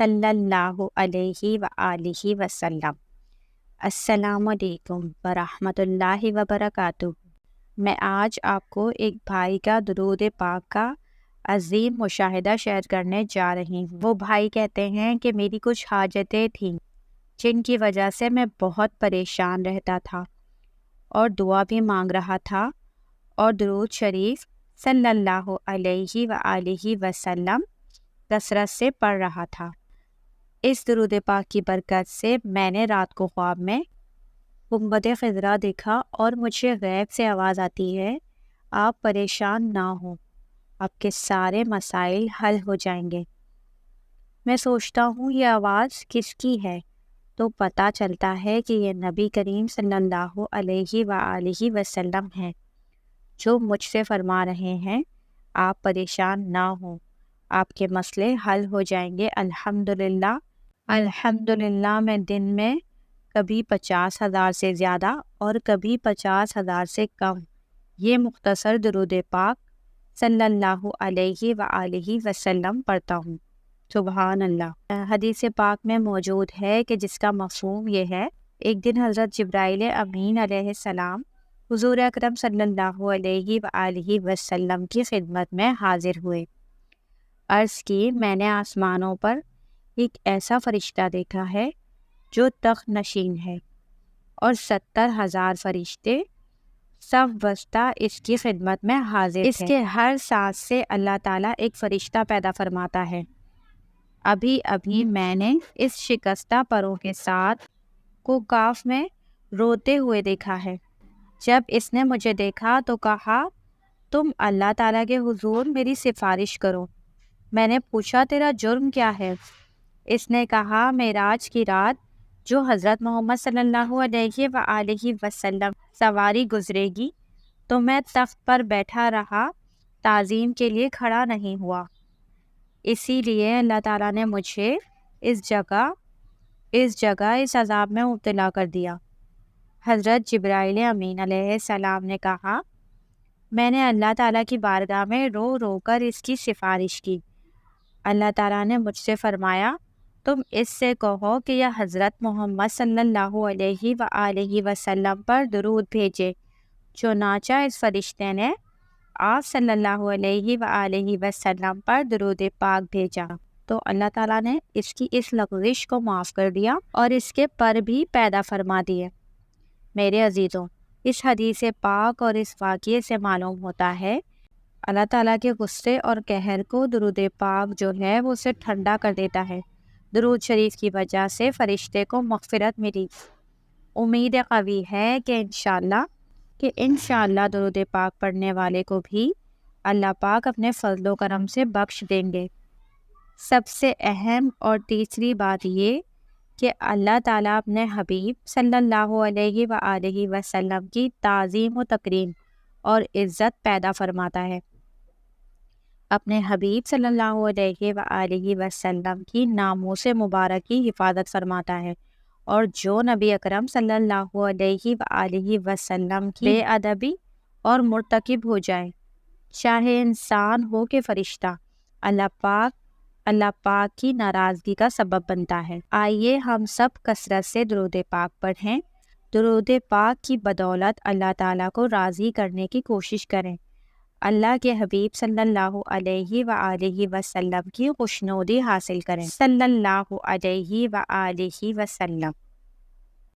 صلی اللہ علیہ وآلہ وسلم۔ السلام علیکم ورحمۃ اللہ وبرکاتہ۔ میں آج آپ کو ایک بھائی کا درود پاک کا عظیم مشاہدہ شیئر کرنے جا رہی ہوں۔ وہ بھائی کہتے ہیں کہ میری کچھ حاجتیں تھیں جن کی وجہ سے میں بہت پریشان رہتا تھا اور دعا بھی مانگ رہا تھا اور درود شریف صلی اللہ علیہ وآلہ وسلم کثرت سے پڑھ رہا تھا۔ اس درود پاک کی برکت سے میں نے رات کو خواب میں گنبد خضرا دیکھا اور مجھے غیب سے آواز آتی ہے، آپ پریشان نہ ہوں، آپ کے سارے مسائل حل ہو جائیں گے۔ میں سوچتا ہوں یہ آواز کس کی ہے، تو پتہ چلتا ہے کہ یہ نبی کریم صلی اللہ علیہ وآلہ وسلم ہیں جو مجھ سے فرما رہے ہیں آپ پریشان نہ ہوں، آپ کے مسئلے حل ہو جائیں گے الحمدللہ۔ الحمدللہ میں دن میں کبھی 50,000 سے زیادہ اور کبھی 50,000 سے کم یہ مختصر درود پاک صلی اللہ علیہ وآلہ وسلم پڑھتا ہوں۔ سبحان اللہ۔ حدیث پاک میں موجود ہے کہ جس کا مفہوم یہ ہے، ایک دن حضرت جبرائیل امین علیہ السلام حضور اکرم صلی اللہ علیہ وآلہ وسلم کی خدمت میں حاضر ہوئے۔ عرض کی، میں نے آسمانوں پر ایک ایسا فرشتہ دیکھا ہے جو تخت نشین ہے اور 70,000 فرشتے صف بستہ اس کی خدمت میں حاضر اس کے ہر سانس سے اللہ تعالیٰ ایک فرشتہ پیدا فرماتا ہے۔ ابھی ابھی میں نے اس شکستہ پروں کے ساتھ کو کاف میں روتے ہوئے دیکھا ہے۔ جب اس نے مجھے دیکھا تو کہا، تم اللہ تعالیٰ کے حضور میری سفارش کرو۔ میں نے پوچھا، تیرا جرم کیا ہے؟ اس نے کہا، معراج کی رات جو حضرت محمد صلی اللہ علیہ وآلہ وسلم سواری گزرے گی تو میں تخت پر بیٹھا رہا، تعظیم کے لیے کھڑا نہیں ہوا، اسی لیے اللہ تعالیٰ نے مجھے اس جگہ اس عذاب میں مبتلا کر دیا۔ حضرت جبرائیل امین علیہ السلام نے کہا، میں نے اللہ تعالیٰ کی بارگاہ میں رو رو کر اس کی سفارش کی۔ اللہ تعالیٰ نے مجھ سے فرمایا، تم اس سے کہو کہ یہ حضرت محمد صلی اللہ علیہ وآلہ وسلم پر درود بھیجے۔ چنانچہ اس فرشتے نے آپ صلی اللہ علیہ وآلہ وسلم پر درود پاک بھیجا تو اللہ تعالیٰ نے اس کی اس لغزش کو معاف کر دیا اور اس کے پر بھی پیدا فرما دیے۔ میرے عزیزوں، اس حدیث پاک اور اس واقعے سے معلوم ہوتا ہے اللہ تعالیٰ کے غصے اور قہر کو درود پاک جو ہے وہ اسے ٹھنڈا کر دیتا ہے۔ درود شریف کی وجہ سے فرشتے کو مغفرت ملی۔ امید قوی ہے کہ انشاءاللہ درود پاک پڑھنے والے کو بھی اللہ پاک اپنے فضل و کرم سے بخش دیں گے۔ سب سے اہم اور تیسری بات یہ کہ اللہ تعالیٰ اپنے حبیب صلی اللہ علیہ وآلہ وسلم کی تعظیم و تکریم اور عزت پیدا فرماتا ہے، اپنے حبیب صلی اللہ علیہ وآلہ وسلم کی ناموس مبارک کی حفاظت فرماتا ہے، اور جو نبی اکرم صلی اللہ علیہ وآلہ وسلم کی بے ادبی اور مرتکب ہو جائے، چاہے انسان ہو کہ فرشتہ، اللہ پاک کی ناراضگی کا سبب بنتا ہے۔ آئیے ہم سب کثرت سے درود پاک پڑھیں، درود پاک کی بدولت اللہ تعالیٰ کو راضی کرنے کی کوشش کریں، اللہ کے حبیب صلی اللہ علیہ وآلہ وسلم کی خوشنودی حاصل کریں۔ صلی اللہ علیہ وآلہ وسلم۔